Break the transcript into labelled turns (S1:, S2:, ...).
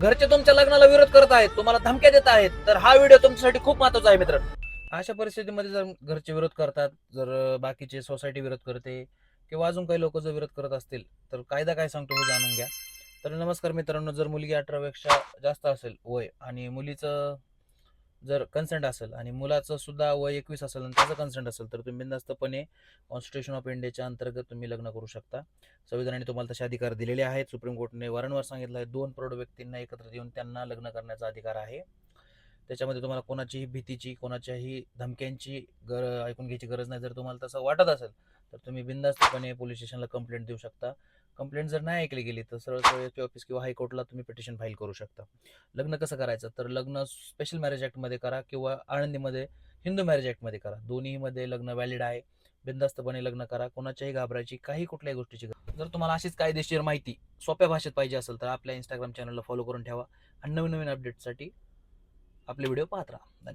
S1: घरचे तुमच्या लग्नाला विरोध करत आहेत, तुम्हाला धमक्या देत आहेत, तर हा व्हिडिओ तुमच्यासाठी खूप महत्वाचा आहे मित्र. अशा परिस्थितीमध्ये जर घरचे विरोध करतात, जर बाकीचे सोसायटी विरोध करते किंवा अजून काही लोक जर विरोध करत असतील, तर कायदा काय सांगतो हे जाणून घ्या. तर नमस्कार मित्रांनो, जर मुलगी 18 पेक्षा जास्त असेल वय आणि मुलीचं जर कन्सेंट असेल आणि मुलाचं सुद्धा वय 21 असेल आणि त्याचं कन्सेंट असेल, तर तुम्ही बिनधास्तपणे कॉन्स्टिट्यूशन ऑफ इंडियाच्या अंतर्गत तुम्ही लग्न करू शकता. संविधानाने तुम्हाला तसे अधिकार दिलेले आहेत. सुप्रीम कोर्टने वारंवार सांगितलं आहे, 2 प्रौढ व्यक्तींना एकत्र येऊन त्यांना लग्न करण्याचा अधिकार आहे. त्याच्यामध्ये तुम्हाला कोणाचीही भीतीची, कोणाच्याही धमक्यांची ऐकून घ्यायची गरज नाही. जर तुम्हाला तसं वाटत असेल, तर तुम्ही बिनधास्तपणे पोलीस स्टेशनला कंप्लेंट देऊ शकता. कंप्लेंट जर नाही ऐकली गेली, तर सरळ सरळ एसपी ऑफिस किंवा हायकोर्टला तुम्ही पिटिशन फाईल करू शकता. लग्न कसं करायचं, तर लग्न स्पेशल मॅरेज ॲक्टमध्ये करा किंवा आळंदीमध्ये हिंदू मॅरेज ॲक्टमध्ये करा. दोन्हीमध्ये लग्न व्हॅलिड आहे. बिनधास्तपणे लग्न करा. कोणाच्याही घाबरायची काही कुठल्याही गोष्टीची गरज. जर तुम्हाला अशीच कायदेशीर माहिती सोप्या भाषेत पाहिजे असेल, तर आपल्या इंस्टाग्राम चॅनलला फॉलो करून ठेवा आणि नवीन नवीन अपडेटसाठी आपले व्हिडिओ पाहत राहा. धन्यवाद.